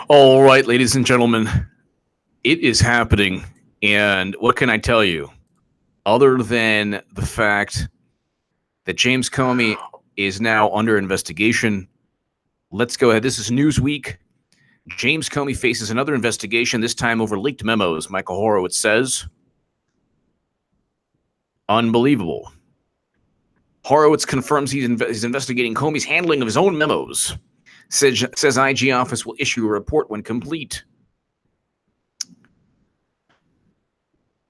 All right, ladies and gentlemen, it is happening. And what can I tell you? Other than the fact that James Comey is now under investigation, let's go ahead. This is Newsweek. James Comey faces another investigation, this time over leaked memos, Michael Horowitz says. Unbelievable. Horowitz confirms he's investigating Comey's handling of his own memos. Says IG office will issue a report when complete.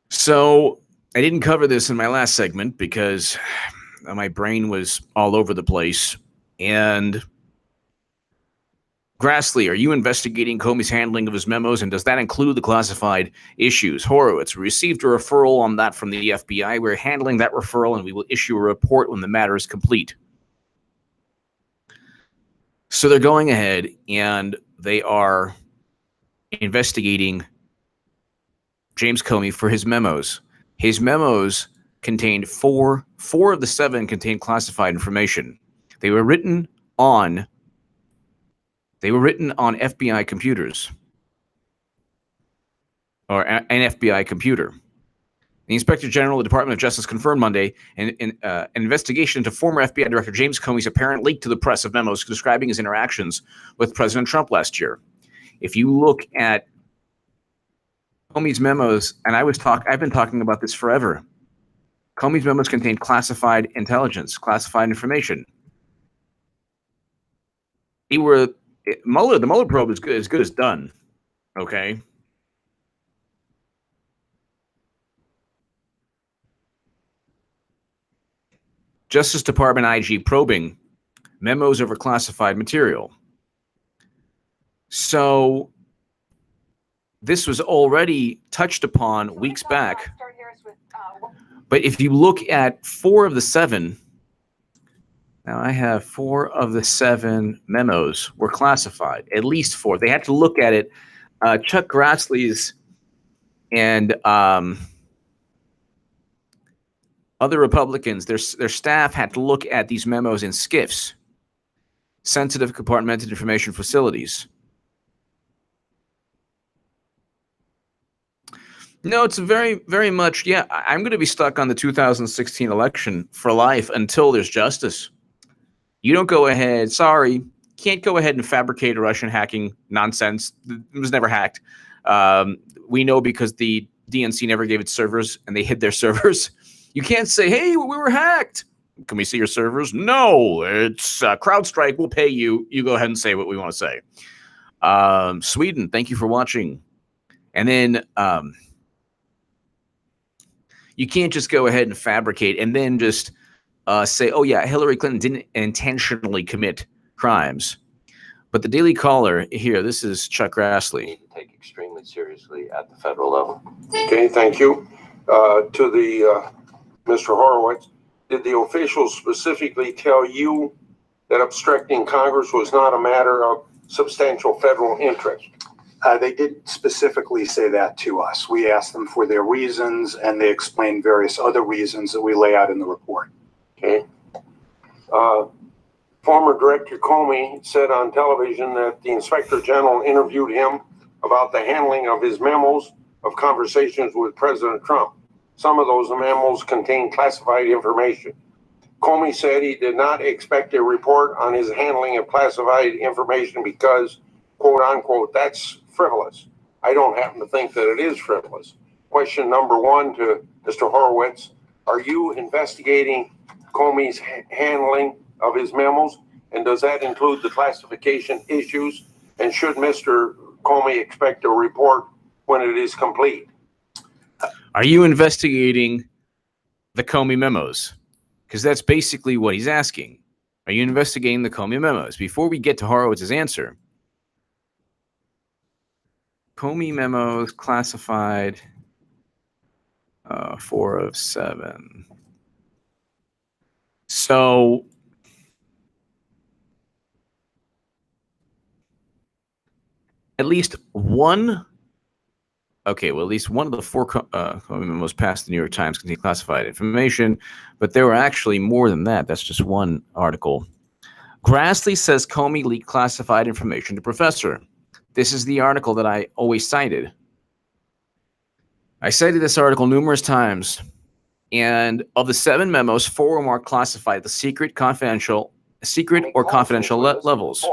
So I didn't cover this in my last segment because my brain was all over the place. And Grassley, are you investigating Comey's handling of his memos, and does that include the classified issues? Horowitz, we received a referral on that from the FBI. We're handling that referral, and we will issue a report when the matter is complete. So they're going ahead, and they are investigating James Comey for his memos. His memos contained four of the 7 contained classified information. They were written on FBI computers, or an FBI computer. The Inspector General of the Department of Justice confirmed Monday an investigation into former FBI Director James Comey's apparent leak to the press of memos describing his interactions with President Trump last year. If you look at Comey's memos, and I've been talking about this forever. Comey's memos contained classified intelligence, classified information. The Mueller probe is good as done. Okay. Justice Department IG probing memos over classified material. So this was already touched upon weeks back. But if you look at 4 of the 7, now I have 4 of the 7 memos were classified, at least 4. They had to look at it. Chuck Grassley's and other Republicans, their staff had to look at these memos in SCIFs, sensitive compartmented information facilities. No, it's very, very much, yeah, I'm going to be stuck on the 2016 election for life until there's justice. You don't go ahead, sorry, can't go ahead and fabricate a Russian hacking nonsense. It was never hacked. We know because the DNC never gave its servers and they hid their servers. You can't say, hey, we were hacked. Can we see your servers? No, it's CrowdStrike. We'll pay you. You go ahead and say what we want to say. Sweden, thank you for watching. And then you can't just go ahead and fabricate and then just say, oh, yeah, Hillary Clinton didn't intentionally commit crimes. But the Daily Caller here, this is Chuck Grassley. Need to take extremely seriously at the federal level. Okay, thank you. To the Mr. Horowitz, did the officials specifically tell you that obstructing Congress was not a matter of substantial federal interest? They did specifically say that to us. We asked them for their reasons, and they explained various other reasons that we lay out in the report. Okay. Former Director Comey said on television that the Inspector General interviewed him about the handling of his memos of conversations with President Trump. Some of those memos contained classified information. Comey said he did not expect a report on his handling of classified information because, quote unquote, that's frivolous. I don't happen to think that it is frivolous. Question number 1 to Mr. Horowitz, are you investigating Comey's handling of his memos? And does that include the classification issues? And should Mr. Comey expect a report when it is complete? Are you investigating the Comey memos? Because that's basically what he's asking. Are you investigating the Comey memos? Before we get to Horowitz's answer, Comey memos classified 4 of 7. So at least one. Okay, well, at least one of the 4 Comey memos passed the New York Times contained classified information, but there were actually more than that. That's just one article. Grassley says Comey leaked classified information to Professor. This is the article that I always cited. I cited this article numerous times, and of the 7 memos, 4 were marked classified at the secret or confidential levels.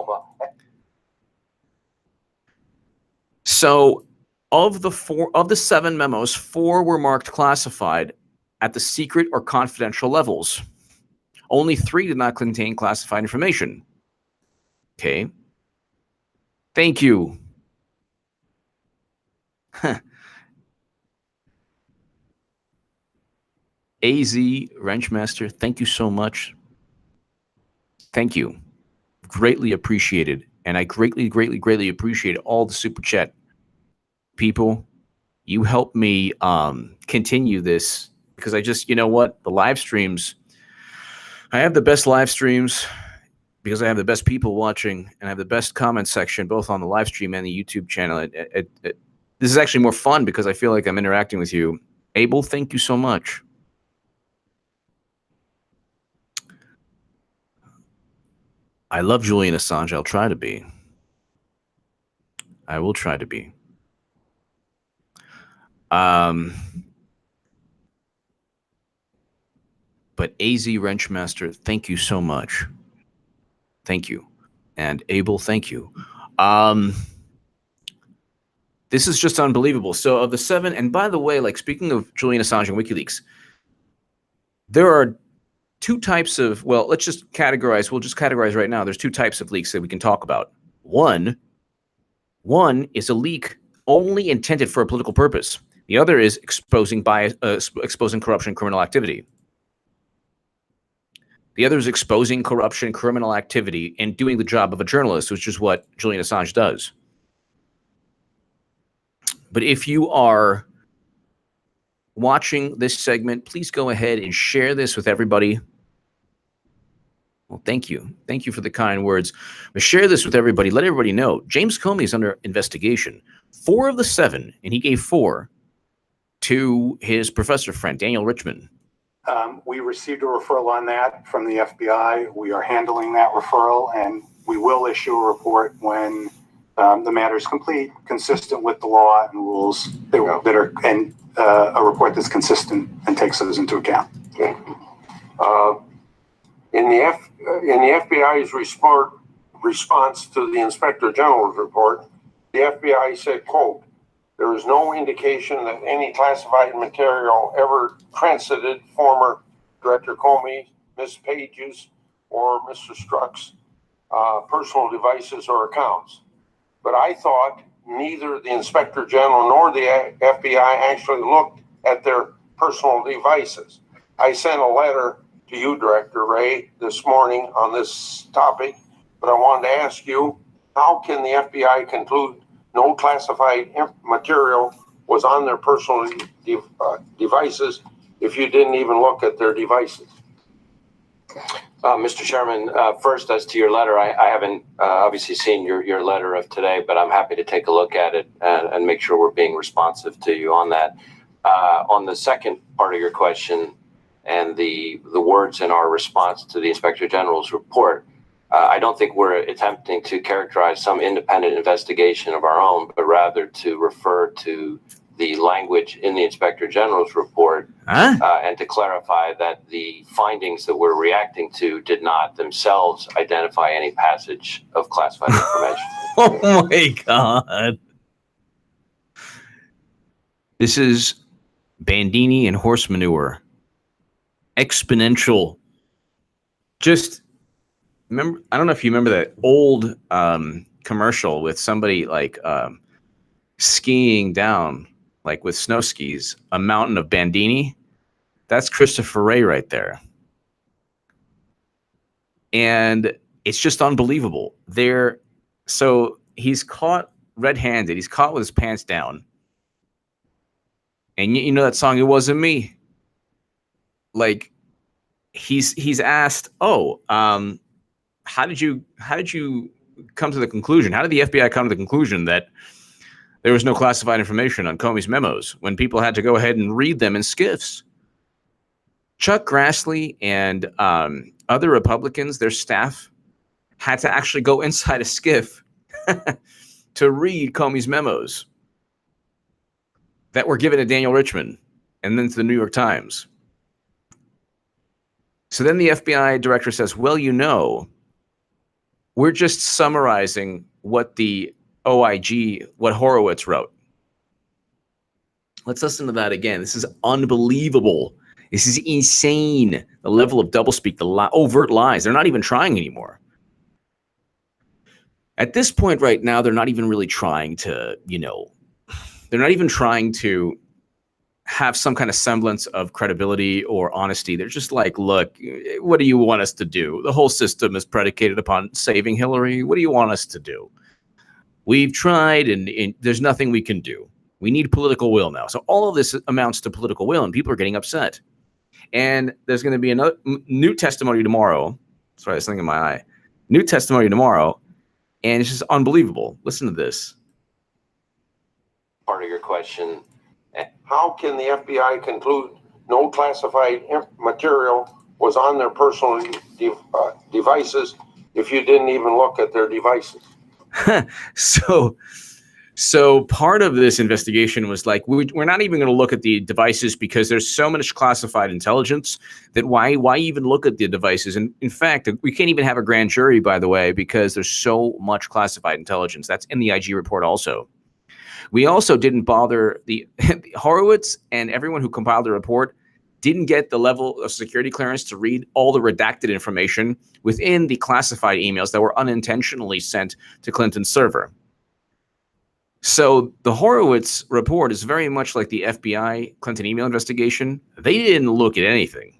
So, of the 7 memos, 4 were marked classified at the secret or confidential levels. Only 3 did not contain classified information. Okay. Thank you. AZ Wrenchmaster, thank you so much. Thank you. Greatly appreciated. And I greatly, greatly, greatly appreciate all the super chat people. You help me continue this, because I just, you know what? The live streams, I have the best live streams because I have the best people watching, and I have the best comment section both on the live stream and the YouTube channel. This is actually more fun because I feel like I'm interacting with you. Abel, thank you so much. I love Julian Assange. I'll try to be. I will try to be. But AZ Wrenchmaster, thank you so much. Thank you. And Abel, thank you. This is just unbelievable. So of the 7, and by the way, like, speaking of Julian Assange and WikiLeaks, there are 2 types of, well, let's just categorize. We'll just categorize right now. There's 2 types of leaks that we can talk about. One is a leak only intended for a political purpose. The other is exposing bias, exposing corruption, criminal activity. The other is exposing corruption, criminal activity, and doing the job of a journalist, which is what Julian Assange does. But if you are watching this segment, please go ahead and share this with everybody. Well, thank you. Thank you for the kind words. But share this with everybody. Let everybody know. James Comey is under investigation. 4 of the 7, and he gave 4 to his professor friend, Daniel Richman. We received a referral on that from the FBI. We are handling that referral, and we will issue a report when the matter is complete, consistent with the law and rules that are, and a report that's consistent and takes those into account. Okay. In the FBI's response to the Inspector General's report, the FBI said, quote, "There is no indication that any classified material ever transited former Director Comey, Ms. Page's, or Mr. Strzok's personal devices or accounts." But I thought neither the Inspector General nor the FBI actually looked at their personal devices. I sent a letter to you, Director Wray, this morning on this topic, but I wanted to ask you, how can the FBI conclude no classified material was on their personal devices if you didn't even look at their devices? Mr. Chairman, first, as to your letter, I haven't obviously seen your letter of today, but I'm happy to take a look at it and make sure we're being responsive to you on that. On the second part of your question and the words in our response to the Inspector General's report, I don't think we're attempting to characterize some independent investigation of our own, but rather to refer to the language in the Inspector General's report and to clarify that the findings that we're reacting to did not themselves identify any passage of classified information. Oh my God. This is Bandini and horse manure. Exponential. Just remember, I don't know if you remember that old commercial with somebody like skiing down, like with snow skis, a mountain of Bandini. That's Christopher Wray right there. And it's just unbelievable. So he's caught red-handed. He's caught with his pants down. And you know that song, "It Wasn't Me"? Like, he's asked, how did you come to the conclusion? How did the FBI come to the conclusion that there was no classified information on Comey's memos when people had to go ahead and read them in skiffs? Chuck Grassley and other Republicans, their staff, had to actually go inside a skiff to read Comey's memos that were given to Daniel Richman and then to the New York Times. So then the FBI director says, well, you know, we're just summarizing what the OIG, what Horowitz wrote. Let's listen to that again. This is unbelievable. This is insane. The level of doublespeak, the overt lies. They're not even trying anymore. At this point right now, they're not even really trying to, they're not even trying to have some kind of semblance of credibility or honesty. They're just like, look, what do you want us to do? The whole system is predicated upon saving Hillary. What do you want us to do? We've tried and there's nothing we can do. We need political will now. So all of this amounts to political will, and people are getting upset. And there's going to be another new testimony tomorrow. Sorry, there's something in my eye. New testimony tomorrow, and it's just unbelievable. Listen to this. Part of your question. How can the FBI conclude no classified material was on their personal devices if you didn't even look at their devices? So part of this investigation was like, we're not even going to look at the devices because there's so much classified intelligence that why even look at the devices? And in fact, we can't even have a grand jury, by the way, because there's so much classified intelligence. That's in the IG report also. We also didn't bother the Horowitz and everyone who compiled the report didn't get the level of security clearance to read all the redacted information within the classified emails that were unintentionally sent to Clinton's server. So the Horowitz report is very much like the FBI Clinton email investigation. They didn't look at anything.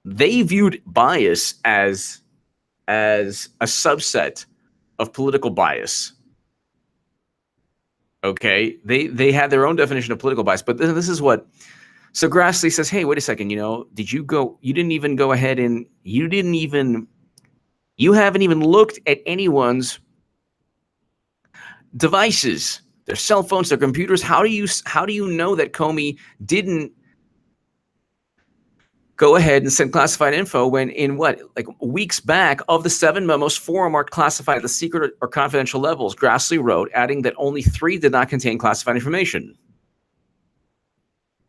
They viewed bias as a subset of political bias. Okay, they had their own definition of political bias, but this is what. So Grassley says, "Hey, wait a second. You didn't even go ahead and you haven't even looked at anyone's devices, their cell phones, their computers. How do you know that Comey didn't go ahead and send classified info when weeks back of the 7 memos, 4 are marked classified at the secret or confidential levels?" Grassley wrote, adding that only 3 did not contain classified information.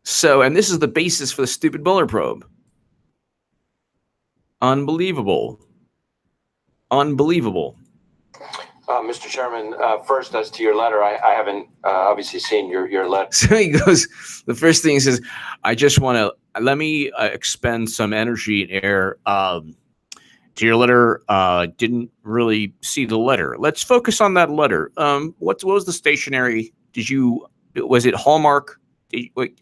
So, and this is the basis for the stupid Mueller probe. Unbelievable. Unbelievable. Mr. Chairman, first, as to your letter, I haven't obviously seen your letter. So he goes, the first thing he says, I just want to, let me expend some energy and air to your letter. Didn't really see the letter. Let's focus on that letter. What was the stationery? Was it Hallmark?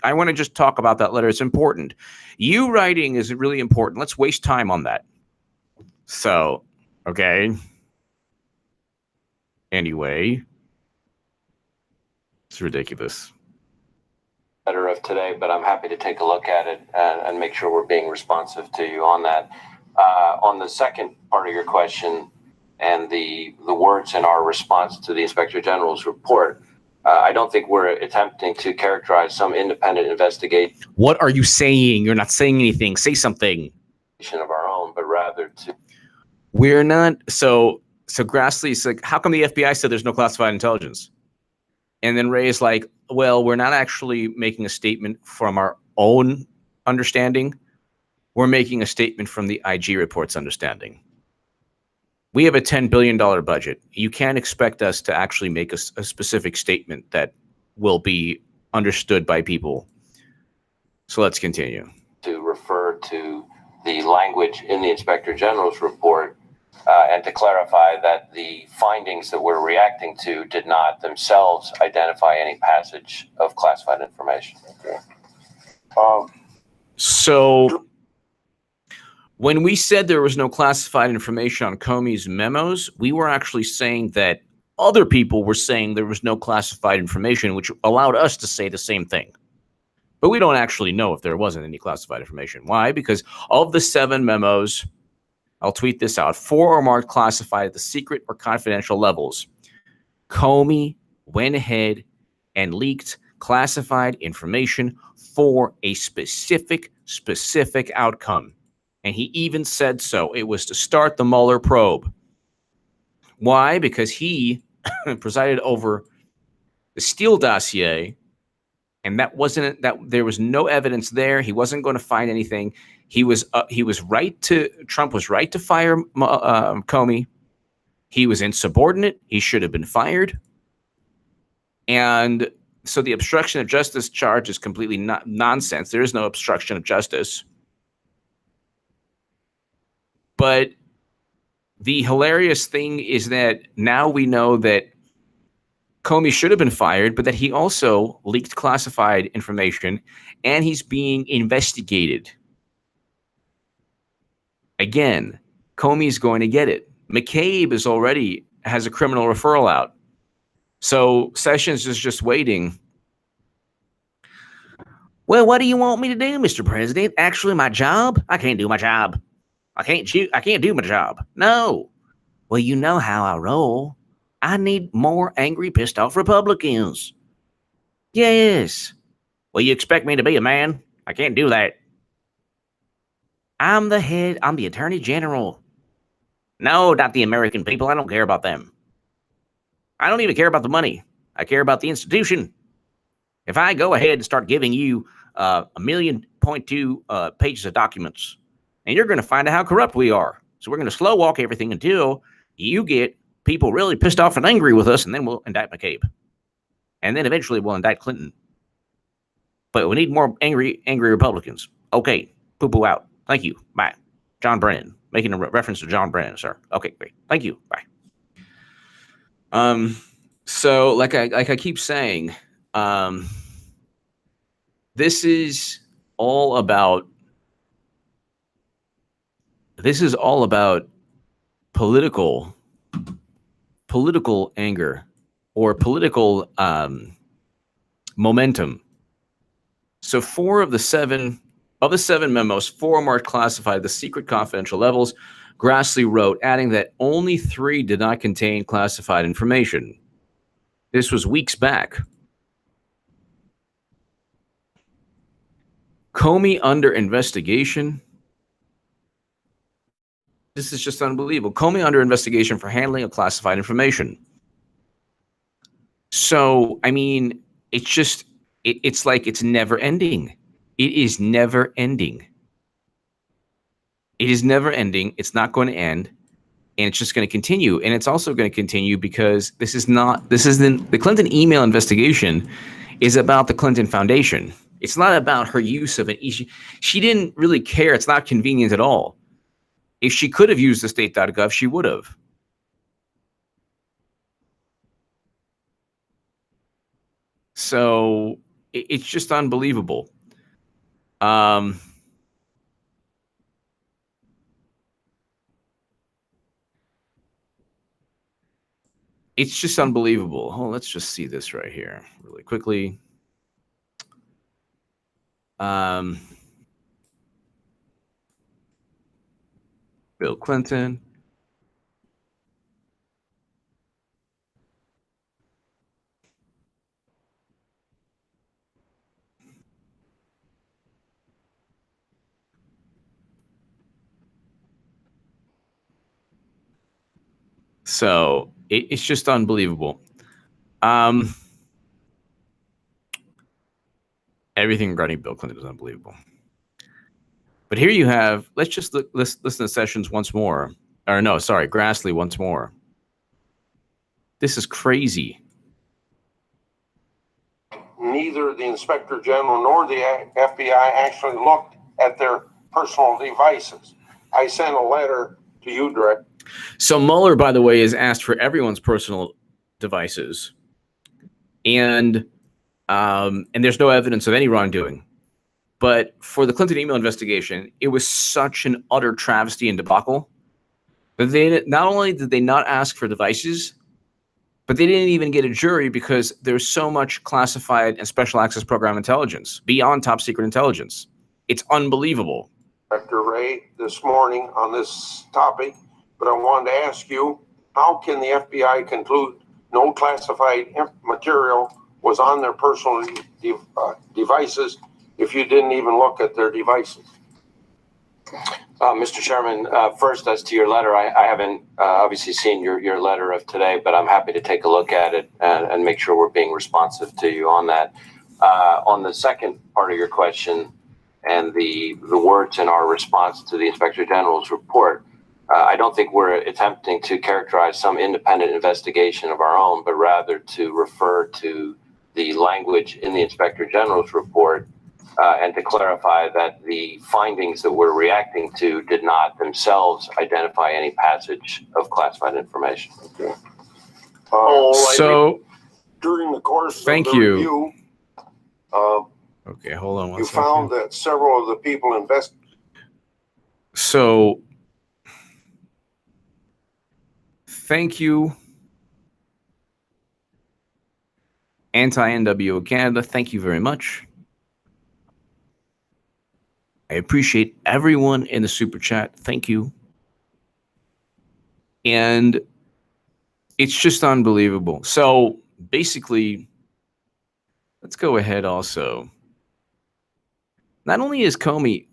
I want to just talk about that letter. It's important. You writing is really important. Let's waste time on that. So, okay. Anyway, it's ridiculous. Letter of today, but I'm happy to take a look at it and make sure we're being responsive to you on that. On the second part of your question and the words in our response to the Inspector General's report, I don't think we're attempting to characterize some independent investigation. What are you saying? You're not saying anything. Say something. Of our own, but rather to. We're not. So Grassley's like, how come the FBI said there's no classified intelligence? And then Ray is like, well, we're not actually making a statement from our own understanding. We're making a statement from the IG report's understanding. We have a $10 billion budget. You can't expect us to actually make a specific statement that will be understood by people. So let's continue. To refer to the language in the Inspector General's report and to clarify that the findings that we're reacting to did not themselves identify any passage of classified information. Okay. So when we said there was no classified information on Comey's memos, we were actually saying that other people were saying there was no classified information, which allowed us to say the same thing. But we don't actually know if there wasn't any classified information. Why? Because of the 7 memos, I'll tweet this out, 4 are marked classified at the secret or confidential levels. Comey went ahead and leaked classified information for a specific outcome. And he even said so. It was to start the Mueller probe. Why? Because he presided over the Steele dossier, and that wasn't that. There was no evidence there. He wasn't going to find anything. He was right to Trump was right to fire Comey. He was insubordinate. He should have been fired. And so the obstruction of justice charge is completely nonsense. There is no obstruction of justice. But the hilarious thing is that now we know that Comey should have been fired, but that he also leaked classified information, and he's being investigated. Again, Comey's going to get it. McCabe has a criminal referral out. So Sessions is just waiting. Well, what do you want me to do, Mr. President? Actually, my job? I can't do my job. I can't do my job. No. Well, you know how I roll. I need more angry, pissed off Republicans. Yes. Well, you expect me to be a man? I can't do that. I'm the head. I'm the Attorney General. No, not the American people. I don't care about them. I don't even care about the money. I care about the institution. If I go ahead and start giving you 1.2 million pages of documents, and you're going to find out how corrupt we are. So we're going to slow walk everything until you get people really pissed off and angry with us, and then we'll indict McCabe. And then eventually we'll indict Clinton. But we need more angry Republicans. Okay, poo-poo out. Thank you. Bye. John Brennan. Making a reference to John Brennan, sir. Okay, great. Thank you. Bye. So like I keep saying, this is all about political anger or political momentum. So 4 of the 7 memos, 4 marked classified the secret confidential levels. Grassley wrote, adding that only 3 did not contain classified information. This was weeks back. Comey under investigation. This is just unbelievable. Comey under investigation for handling of classified information. So, I mean, it's just, it's like it's never ending. It is never ending. It is never ending. It's not going to end. And it's just going to continue. And it's also going to continue because the Clinton email investigation is about the Clinton Foundation. It's not about her use of an issue. She didn't really care. It's not convenient at all. If she could have used the state.gov, she would have. So it's just unbelievable. It's just unbelievable. Oh, let's just see this right here really quickly. Bill Clinton. So it's just unbelievable. Everything regarding Bill Clinton is unbelievable. But here you have, let's just listen to Sessions once more. Or no, sorry, Grassley once more. This is crazy. Neither the Inspector General nor the FBI actually looked at their personal devices. I sent a letter to you, Direct. So Mueller, by the way, has asked for everyone's personal devices, and there's no evidence of any wrongdoing. But for the Clinton email investigation, it was such an utter travesty and debacle that they not only did they not ask for devices, but they didn't even get a jury because there's so much classified and special access program intelligence beyond top secret intelligence. It's unbelievable. Dr. Ray, this morning on this topic, but I wanted to ask you, how can the FBI conclude no classified material was on their personal devices if you didn't even look at their devices? Mr. Chairman, first, as to your letter, I haven't obviously seen your letter of today, but I'm happy to take a look at it and make sure we're being responsive to you on that. On the second part of your question and the words in our response to the Inspector General's report, I don't think we're attempting to characterize some independent investigation of our own, but rather to refer to the language in the Inspector General's report and to clarify that the findings that we're reacting to did not themselves identify any passage of classified information. Okay. So during the course thank of the you. review, Okay, hold on one you second. found that several of the people So thank you, Anti-NWO Canada. Thank you very much. I appreciate everyone in the super chat. Thank you. And it's just unbelievable. So basically, let's go ahead also. Not only is Comey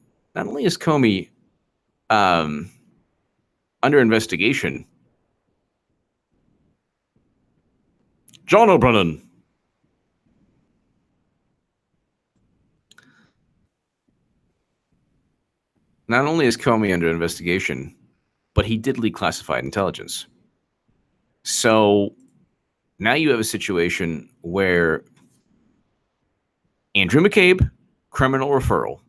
under investigation, John O'Brien. Not only is Comey under investigation, but he did leak classified intelligence. So now you have a situation where Andrew McCabe, criminal referral.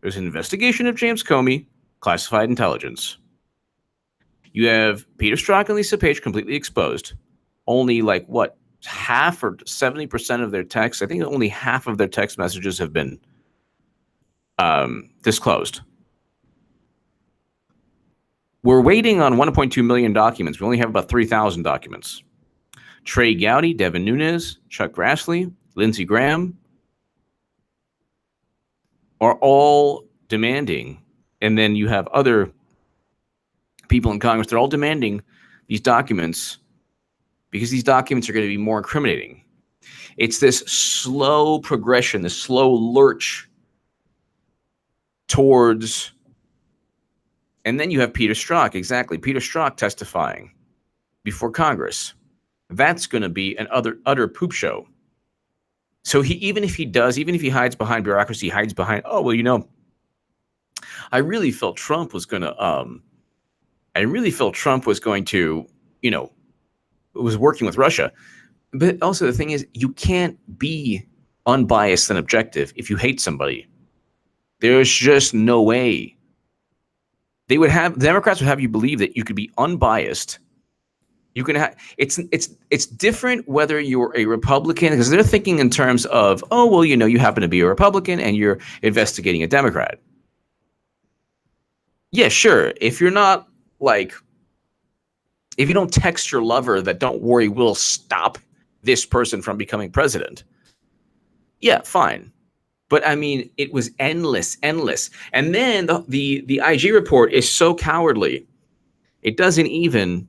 There's an investigation of James Comey, classified intelligence. You have Peter Strzok and Lisa Page completely exposed. Only like what, half or 70% of their texts, I think only half of their text messages have been disclosed. We're waiting on 1.2 million documents. We only have about 3,000 documents. Trey Gowdy, Devin Nunes, Chuck Grassley, Lindsey Graham are all demanding, and then you have other people in Congress, they're all demanding these documents because these documents are going to be more incriminating. It's this slow progression, this slow lurch towards... And then you have Peter Strzok, exactly. Peter Strzok testifying before Congress. That's going to be an utter poop show. So even if he hides behind bureaucracy, hides behind, oh, well, you know, I really felt Trump was going to, you know, was working with Russia. But also the thing is, you can't be unbiased and objective if you hate somebody. There's just no way. The Democrats would have you believe that you could be unbiased. You can have it's different whether you're a Republican, because they're thinking in terms of, oh, well, you know, you happen to be a Republican and you're investigating a Democrat. Yeah, sure. If you're not like, if you don't text your lover that don't worry, we'll stop this person from becoming president. Yeah, fine. But I mean, it was endless. And then the IG report is so cowardly. It doesn't even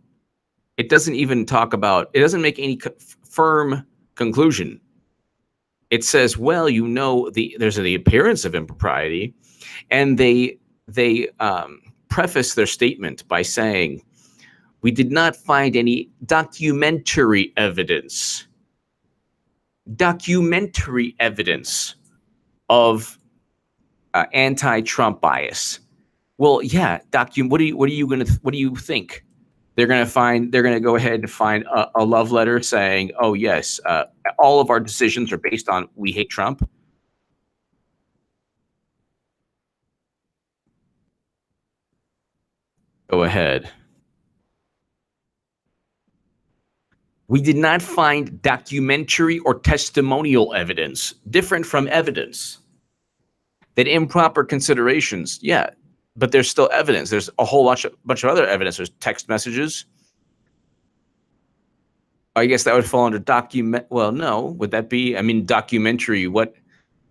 talk about, it doesn't make any firm conclusion. It says, well, you know, there's the appearance of impropriety, and they preface their statement by saying, we did not find any documentary evidence of anti-Trump bias. Well, yeah, what do you think? They're going to go ahead and find a love letter saying, oh, yes, all of our decisions are based on we hate Trump. Go ahead. We did not find documentary or testimonial evidence, different from evidence. That improper considerations, yeah, but there's still evidence. There's a whole bunch of other evidence. There's text messages. I guess that would fall under document. Well, no, would that be? I mean, documentary. What?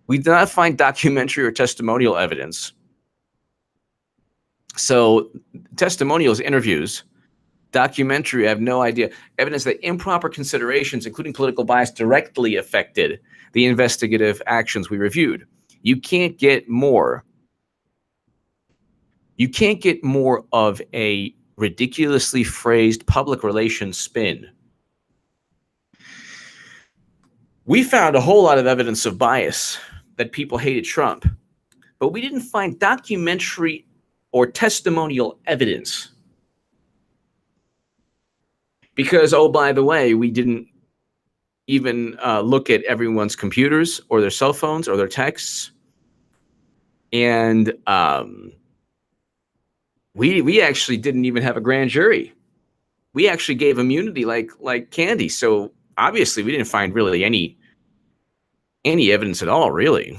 We did not find documentary or testimonial evidence. So, testimonials, interviews. Documentary, I have no idea. Evidence that improper considerations, including political bias, directly affected the investigative actions we reviewed. You can't get more You can't get more of a ridiculously phrased public relations spin. We found a whole lot of evidence of bias that people hated Trump, but we didn't find documentary or testimonial evidence. Because, oh, by the way, we didn't even look at everyone's computers or their cell phones or their texts. And we actually didn't even have a grand jury. We actually gave immunity like candy. So obviously we didn't find really any evidence at all, really.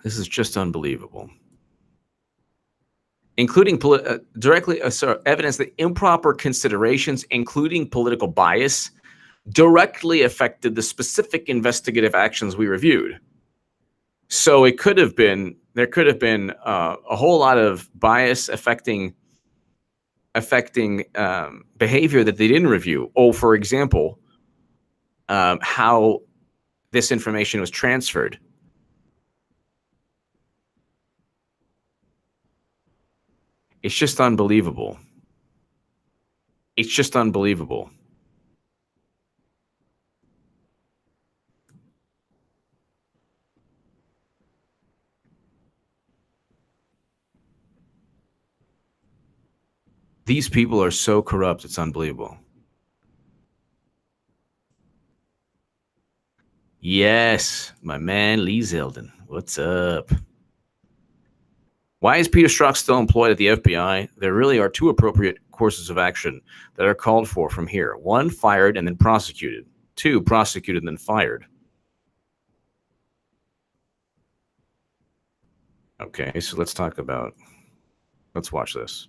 This is just unbelievable. Including evidence that improper considerations, including political bias, directly affected the specific investigative actions we reviewed. So there could have been a whole lot of bias affecting behavior that they didn't review. Oh, for example, how this information was transferred. It's just unbelievable. It's just unbelievable. These people are so corrupt, it's unbelievable. Yes, my man Lee Zeldin. What's up? Why is Peter Strzok still employed at the FBI? There really are two appropriate courses of action that are called for from here. One, fired and then prosecuted. Two, prosecuted and then fired. Okay, so let's watch this.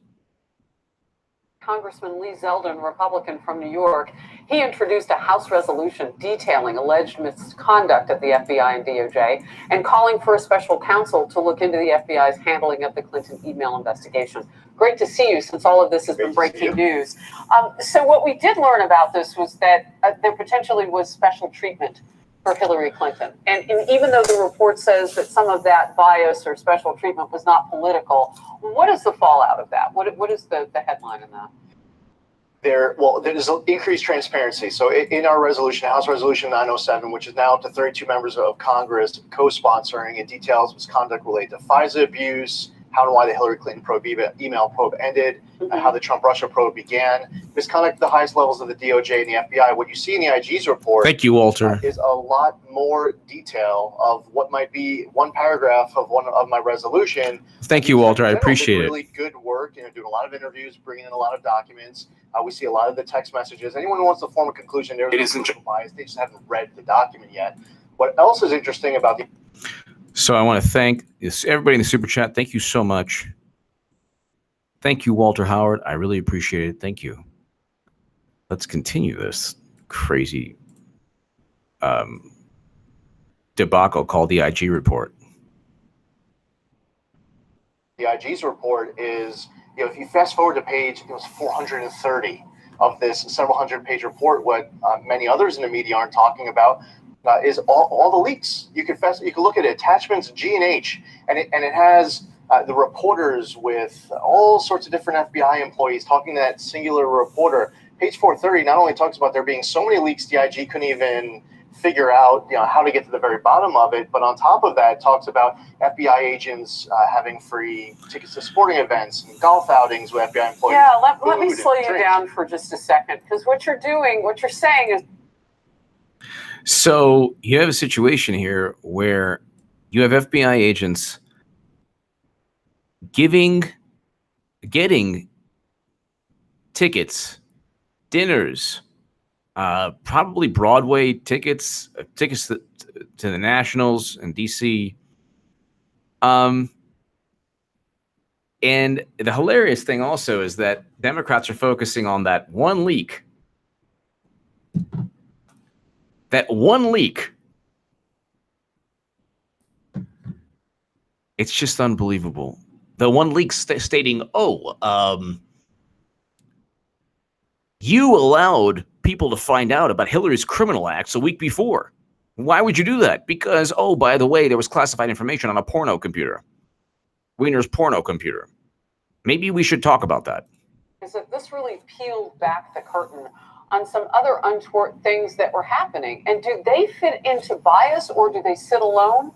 Congressman Lee Zeldin, Republican from New York, he introduced a House resolution detailing alleged misconduct at the FBI and DOJ and calling for a special counsel to look into the FBI's handling of the Clinton email investigation. Great to see you, since all of this has been breaking news. So what we did learn about this was that there potentially was special treatment for Hillary Clinton. And even though the report says that some of that bias or special treatment was not political, what is the fallout of that? What is the headline in that? There's increased transparency. So in our resolution, House Resolution 907, which is now up to 32 members of Congress co-sponsoring, it details misconduct related to FISA abuse, how and why the Hillary Clinton probe email probe ended, how the Trump-Russia probe began, misconduct at the highest levels of the DOJ and the FBI. What you see in the IG's report, thank you, Walter, is a lot more detail of what might be one paragraph of one of my resolution. Thank you, Walter. I appreciate it. Really good work, doing a lot of interviews, bringing in a lot of documents. We see a lot of the text messages. Anyone who wants to form a conclusion, there is no bias. They just haven't read the document yet. What else is interesting about the... So I want to thank everybody in the super chat. Thank you so much. Thank you, Walter Howard. I really appreciate it. Thank you. Let's continue this crazy debacle called the IG report. The IG's report is, if you fast forward to page, it was 430 of this several hundred-page report. What many others in the media aren't talking about is all the leaks. You can look at it, attachments G and H, and it has the reporters with all sorts of different FBI employees talking to that singular reporter. Page 430 not only talks about there being so many leaks, the IG couldn't even figure out how to get to the very bottom of it, but on top of that, talks about FBI agents having free tickets to sporting events and golf outings with FBI employees. Yeah, let me slow you down for just a second, because what you're saying is... So you have a situation here where you have FBI agents getting tickets, dinners, probably Broadway tickets to the Nationals in DC. And the hilarious thing also is that Democrats are focusing on that one leak. That one leak. It's just unbelievable. The one leak stating, you allowed people to find out about Hillary's criminal acts a week before. Why would you do that? Because, by the way, there was classified information on a porno computer. Weiner's porno computer. Maybe we should talk about that. Is that this really peeled back the curtain on some other untoward things that were happening? And do they fit into bias, or do they sit alone?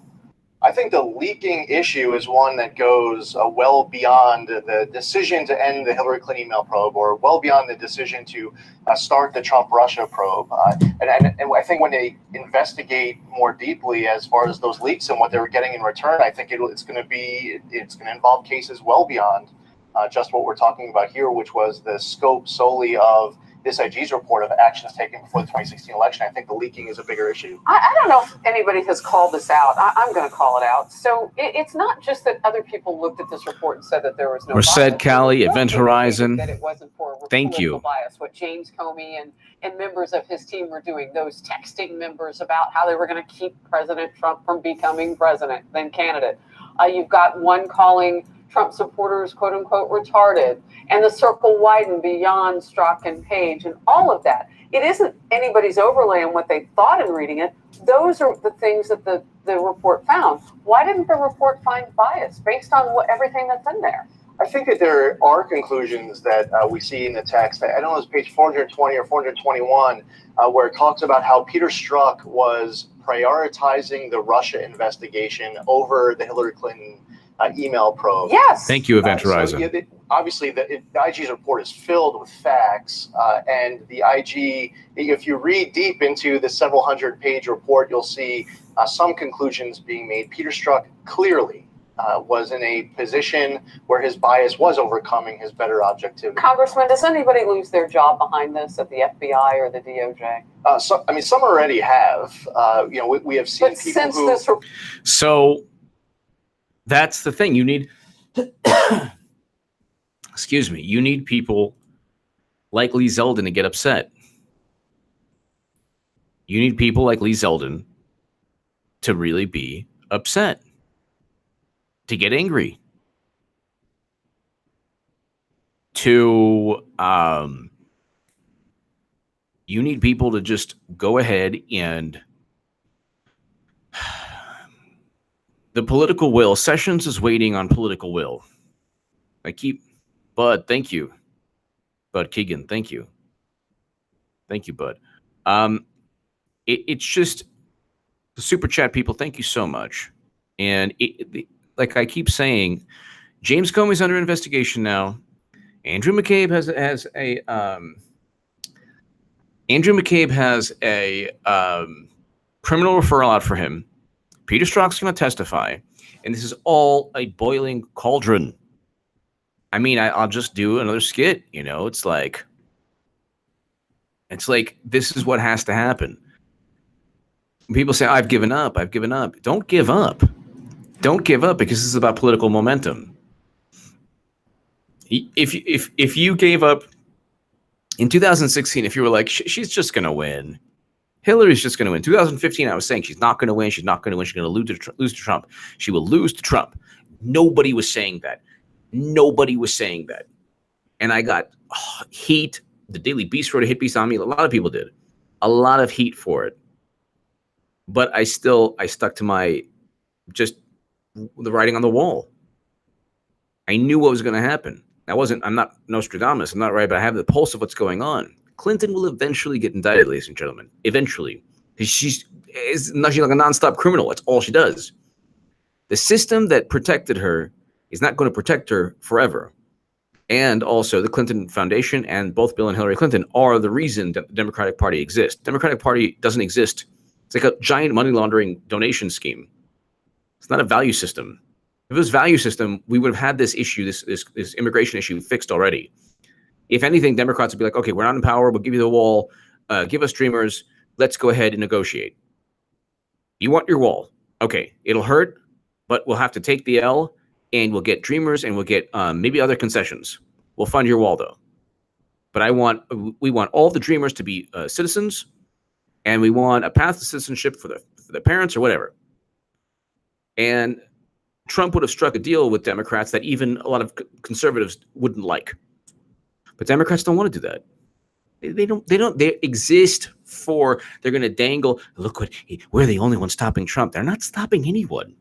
I think the leaking issue is one that goes well beyond the decision to end the Hillary Clinton email probe, or well beyond the decision to start the Trump-Russia probe. And I think when they investigate more deeply as far as those leaks and what they were getting in return, I think it's going to involve cases well beyond just what we're talking about here, which was the scope solely of this IG's report of actions taken before the 2016 election. I think the leaking is a bigger issue. I don't know if anybody has called this out. I'm going to call it out. So it's not just that other people looked at this report and said that there was no bias. Merced Cali, Event Horizon. That it wasn't for Thank you. Bias. What James Comey and members of his team were doing, those texting members about how they were going to keep President Trump from becoming president, then candidate. You've got one calling Trump supporters, quote unquote, retarded, and the circle widened beyond Strzok and Page, and all of that. It isn't anybody's overlay on what they thought in reading it. Those are the things that the report found. Why didn't the report find bias based on everything that's in there? I think that there are conclusions that we see in the text. I don't know, it's page 420 or 421, where it talks about how Peter Strzok was prioritizing the Russia investigation over the Hillary Clinton email probe. Yes. Thank you, Event Horizon. So, obviously, the IG's report is filled with facts, and the IG, if you read deep into the several hundred-page report, you'll see some conclusions being made. Peter Strzok clearly was in a position where his bias was overcoming his better objectivity. Congressman, does anybody lose their job behind this at the FBI or the DOJ? Some already have. We have seen But people since who. this report. So that's the thing. You need, excuse me, you need people like Lee Zeldin to get upset. You need people like Lee Zeldin to really be upset, to get angry, to, you need people to just go ahead and the political will. Sessions is waiting on political will. Bud, thank you. Bud Keegan, thank you. Thank you, Bud. It's just the super chat people. Thank you so much. And like I keep saying, James Comey's under investigation now. Andrew McCabe has a criminal referral out for him. Peter Strzok's going to testify, and this is all a boiling cauldron. I mean, I'll just do another skit. It's like this is what has to happen. People say, I've given up. Don't give up. Don't give up, because this is about political momentum. If you gave up in 2016, if you were like, she's just going to win. Hillary's just going to win. 2015, I was saying she's not going to win. She's not going to win. She's going to lose to Trump. She will lose to Trump. Nobody was saying that. And I got heat. The Daily Beast wrote a hit piece on me. A lot of people did. A lot of heat for it. But I stuck to my the writing on the wall. I knew what was going to happen. I'm not Nostradamus. I'm not right, but I have the pulse of what's going on. Clinton will eventually get indicted, ladies and gentlemen. Eventually. She's like a nonstop criminal. That's all she does. The system that protected her is not going to protect her forever. And also the Clinton Foundation and both Bill and Hillary Clinton are the reason that the Democratic Party exists. The Democratic Party doesn't exist. It's like a giant money laundering donation scheme. It's not a value system. If it was a value system, we would have had this issue, this immigration issue fixed already. If anything, Democrats would be like, okay, we're not in power. We'll give you the wall. Give us dreamers. Let's go ahead and negotiate. You want your wall. Okay, it'll hurt, but we'll have to take the L, and we'll get dreamers, and we'll get maybe other concessions. We'll fund your wall, though. But we want all the dreamers to be citizens, and we want a path to citizenship for the parents or whatever. And Trump would have struck a deal with Democrats that even a lot of conservatives wouldn't like. But Democrats don't want to do that. They exist for, they're going to dangle, look we're the only ones stopping Trump. They're not stopping anyone.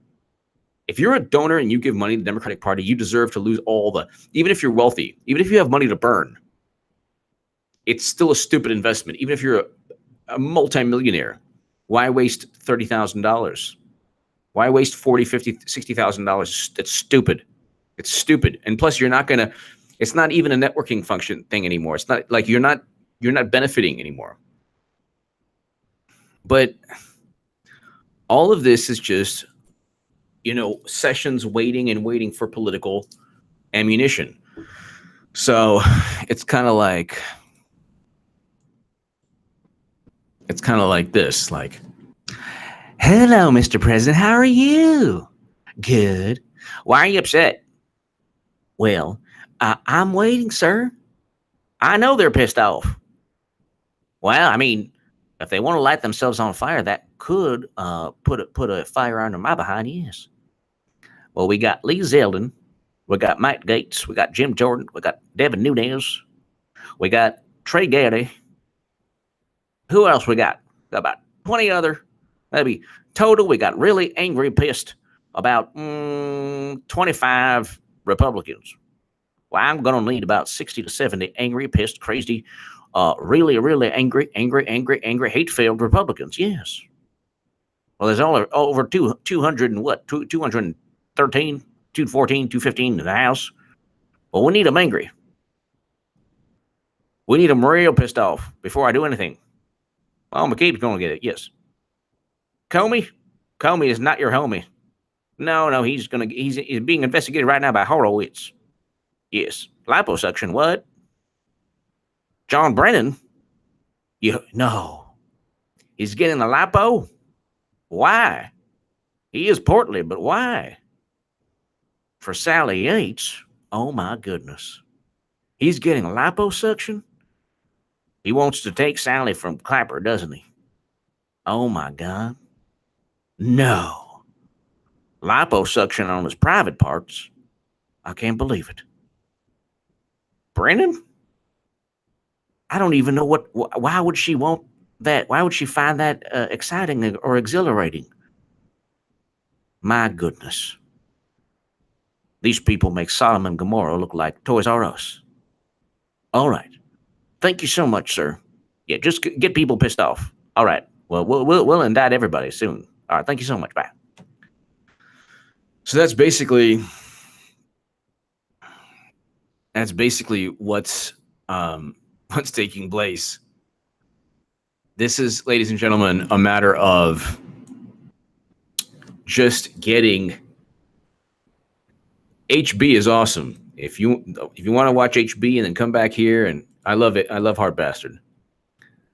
If you're a donor and you give money to the Democratic Party, you deserve to lose even if you're wealthy, even if you have money to burn, it's still a stupid investment. Even if you're a multimillionaire, why waste $30,000? Why waste $40,000, $50,000, $60,000? It's stupid. It's stupid. And plus, it's not even a networking function thing anymore. It's not like you're not benefiting anymore. But all of this is just, Sessions waiting for political ammunition. So it's kind of like this, like, hello, Mr. President, how are you? Good. Why are you upset? Well, I'm waiting, sir. I know they're pissed off. Well, I mean, if they want to light themselves on fire, that could put a fire under my behind, yes. Well, we got Lee Zeldin, we got Mike Gates, we got Jim Jordan, we got Devin Nunes, we got Trey Gowdy. Who else we got? Got about 20 other, maybe total. We got really angry, pissed about 25 Republicans. Well, I'm going to need about 60 to 70 angry, pissed, crazy, really, really angry, hate-filled Republicans. Yes. Well, there's only over 200 and what? 213, 214, 215 in the House. Well, we need them angry. We need them real pissed off before I do anything. Well, McCabe's going to get it, yes. Comey is not your homie. No, he's being investigated right now by Horowitz. Yes. Liposuction, what? John Brennan? No. He's getting the lipo? Why? He is portly, but why? For Sally Yates? Oh, my goodness. He's getting a liposuction? He wants to take Sally from Clapper, doesn't he? Oh, my God. No. Liposuction on his private parts? I can't believe it. Brennan? I don't even know why would she want that? Why would she find that exciting or exhilarating? My goodness. These people make Sodom and Gomorrah look like Toys R Us. All right. Thank you so much, sir. Yeah, just get people pissed off. All right. Well, we'll indict everybody soon. All right. Thank you so much. Bye. So that's basically what's taking place. This is, ladies and gentlemen, a matter of just getting. HB is awesome. If you want to watch HB and then come back here, and I love it. I love Hard Bastard.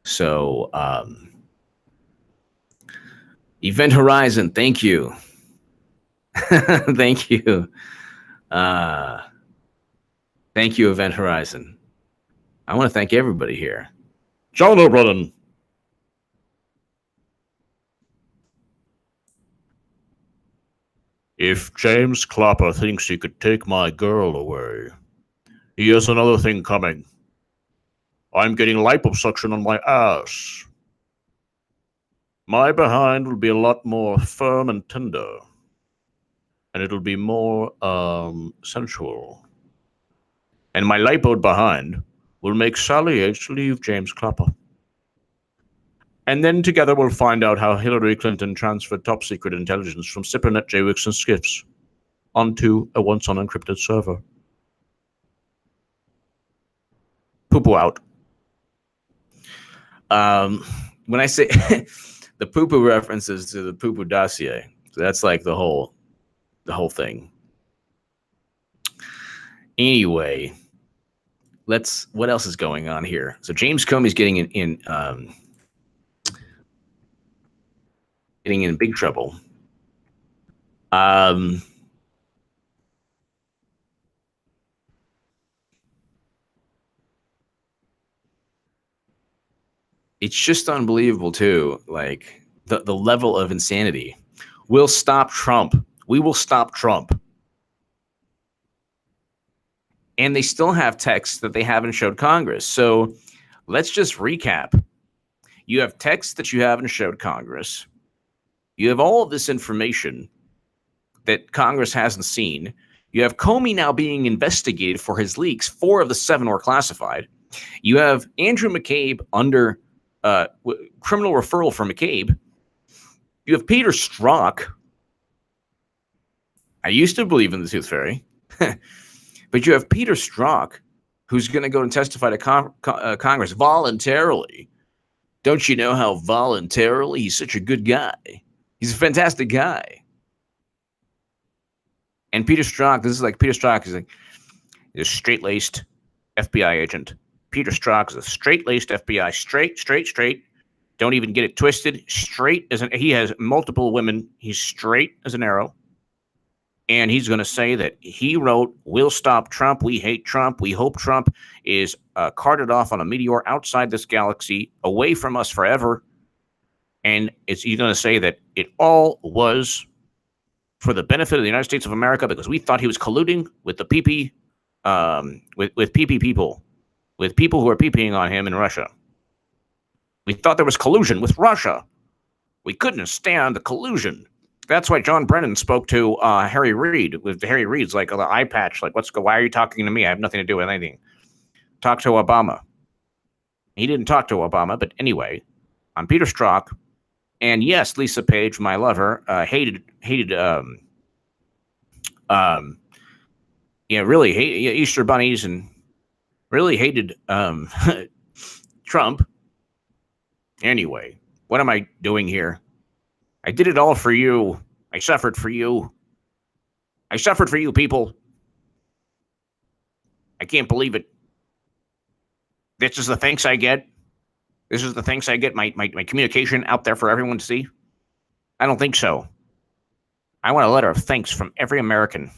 So, Event Horizon, thank you. Thank you. Thank you, Event Horizon. I want to thank everybody here. John O'Brien. If James Clapper thinks he could take my girl away, he has another thing coming. I'm getting liposuction on my ass. My behind will be a lot more firm and tender. And it'll be more sensual. And my lipoed behind will make Sally Yates leave James Clapper. And then together we'll find out how Hillary Clinton transferred top-secret intelligence from SIPRNet, JWICs, and SCIFs onto a once-unencrypted server. Poo-poo out. When I say the poo-poo references to the poo-poo dossier, so that's like the whole thing. Anyway, what else is going on here? So James Comey's getting in big trouble. It's just unbelievable too. Like the level of insanity. We'll stop Trump. We will stop Trump. And they still have texts that they haven't showed Congress. So let's just recap. You have texts that you haven't showed Congress. You have all of this information that Congress hasn't seen. You have Comey now being investigated for his leaks. 4 of the 7 were classified. You have Andrew McCabe under criminal referral for McCabe. You have Peter Strzok. I used to believe in the Tooth Fairy. But you have Peter Strzok, who's going to go and testify to Congress voluntarily. Don't you know how voluntarily? He's such a good guy. He's a fantastic guy. And Peter Strzok, this is like Peter Strzok is like a straight-laced FBI agent. Peter Strzok is a straight-laced FBI, straight. Don't even get it twisted. Straight as he has multiple women. He's straight as an arrow. And he's going to say that he wrote, "We'll stop Trump. We hate Trump. We hope Trump is carted off on a meteor outside this galaxy, away from us forever." And he's going to say that it all was for the benefit of the United States of America because we thought he was colluding with the PP, with PP people, with people who are PPing on him in Russia. We thought there was collusion with Russia. We couldn't stand the collusion. That's why John Brennan spoke to Harry Reid. With Harry Reid's like the eye patch, like, why are you talking to me? I have nothing to do with anything. Talk to Obama. He didn't talk to Obama, but anyway, I'm Peter Strzok. And yes, Lisa Page, my lover, hated really hated Easter bunnies and really hated Trump. Anyway, what am I doing here? I did it all for you. I suffered for you. I suffered for you, people. I can't believe it. This is the thanks I get. This is the thanks I get. My communication out there for everyone to see. I don't think so. I want a letter of thanks from every American.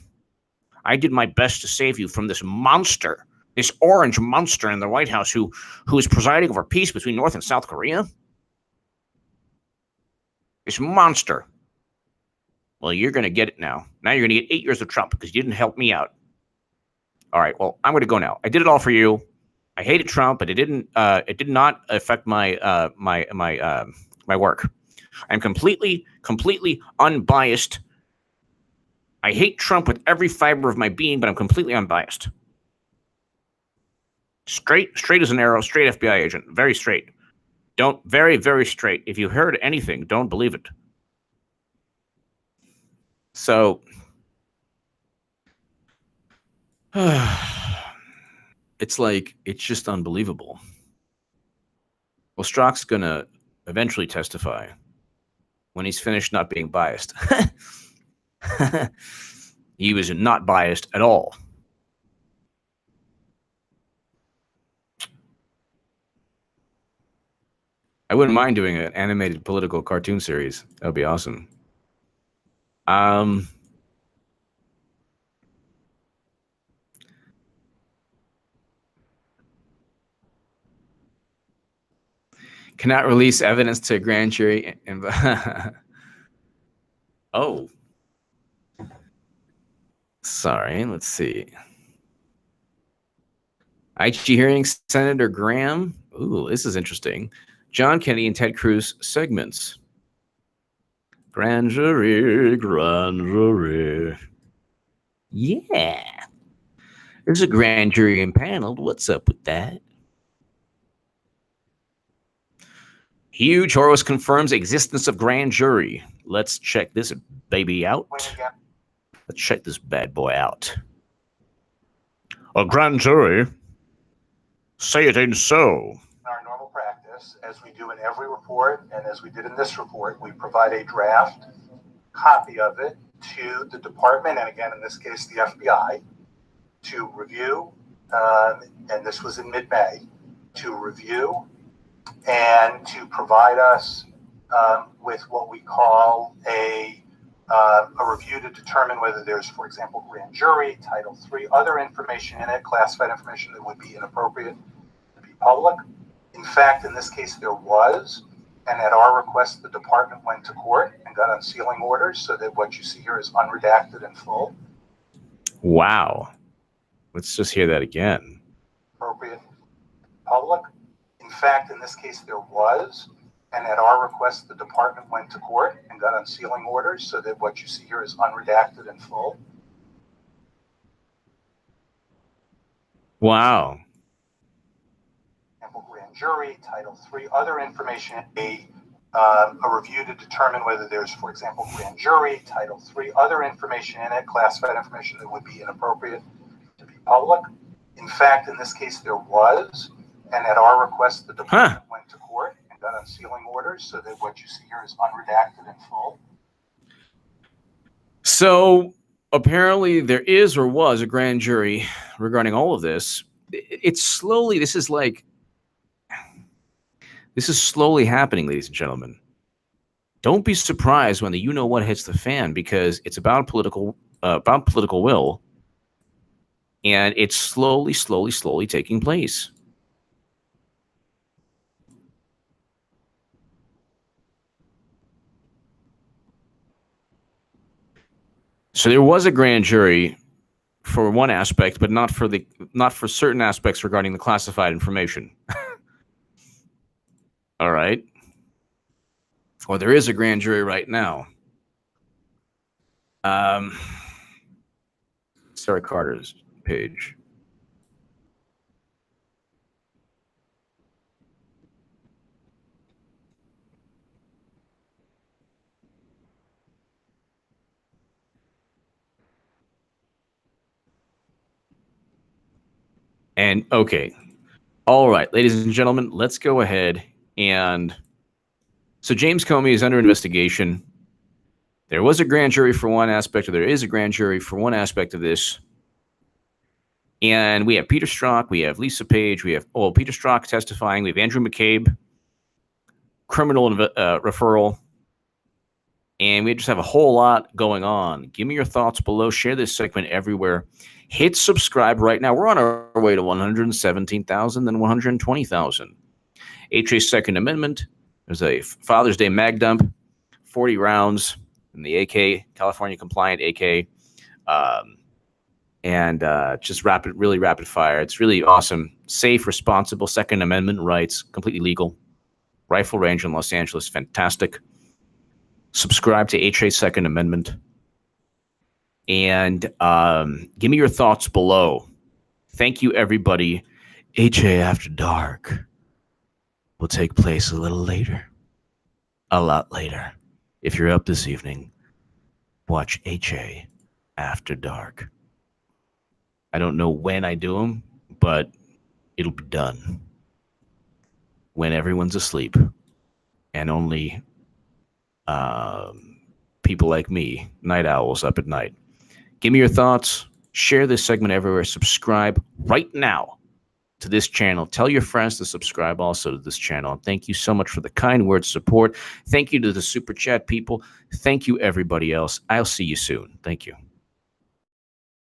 I did my best to save you from this monster, this orange monster in the White House who is presiding over peace between North and South Korea. This monster. Well, you're going to get it now. Now you're going to get 8 years of Trump because you didn't help me out. All right, well, I'm going to go now. I did it all for you. I hated Trump, but it did not affect my my work. I'm completely unbiased. I hate Trump with every fiber of my being, but I'm completely unbiased. Straight as an arrow, straight FBI agent, very straight. Very straight. If you heard anything, don't believe it. So, it's just unbelievable. Well, Strzok's going to eventually testify when he's finished not being biased. He was not biased at all. I wouldn't mind doing an animated political cartoon series. That would be awesome. Cannot release evidence to a grand jury. Oh. Sorry, let's see. IG hearings, Senator Graham. Ooh, this is interesting. John Kennedy and Ted Cruz segments. Grand jury. Yeah. There's a grand jury impaneled. What's up with that? Huge Horowitz confirms existence of grand jury. Let's check this baby out. Let's check this bad boy out. A grand jury? Say it ain't so. Our normal practice, as we do in every report, and as we did in this report, we provide a draft copy of it to the department, and again, in this case, the FBI, to review, and this was in mid-May, to review and to provide us with what we call a review to determine whether there's, for example, grand jury, Title III, other information in it, classified information that would be inappropriate to be public. In fact, in this case, there was, and at our request, the department went to court and got unsealing orders so that what you see here is unredacted and full. Wow. Let's just hear that again. Appropriate public. In fact, in this case, there was, And at our request, the department went to court and got unsealing orders so that what you see here is unredacted and full. Wow. Example, grand jury, Title III, other information, a review to determine whether there's, for example, grand jury, Title III, other information in it, classified information that would be inappropriate to be public. In fact, in this case, there was, and at our request, the department went to court and got unsealing orders so that what you see here is unredacted and full. So apparently there is or was a grand jury regarding all of this. It's slowly, this is slowly happening, ladies and gentlemen. Don't be surprised when the you-know-what hits the fan, because it's about political will, and it's slowly taking place. So there was a grand jury for one aspect, but not for certain aspects regarding the classified information. All right. Or there is a grand jury right now. Sarah Carter's page. And okay. All right, ladies and gentlemen, let's go ahead and so James Comey is under investigation. There was a grand jury for one aspect, or there is a grand jury for one aspect of this. And we have Peter Strzok, we have Lisa Page, we have Peter Strzok testifying, we have Andrew McCabe, criminal referral, and we just have a whole lot going on. Give me your thoughts below. Share this segment everywhere. Hit subscribe right now. We're on our way to 117,000, then 120,000. HA's Second Amendment. There's a Father's Day mag dump, 40 rounds in the AK, California compliant AK, and just really rapid fire. It's really awesome. Safe, responsible, Second Amendment rights, completely legal. Rifle range in Los Angeles, fantastic. Subscribe to HA's Second Amendment. And give me your thoughts below. Thank you, everybody. HA After Dark will take place a little later. A lot later. If you're up this evening, watch HA After Dark. I don't know when I do them, but it'll be done when everyone's asleep and only people like me, night owls, up at night. Give me your thoughts. Share this segment everywhere. Subscribe right now to this channel. Tell your friends to subscribe also to this channel. And thank you so much for the kind words of support. Thank you to the Super Chat people. Thank you, everybody else. I'll see you soon. Thank you.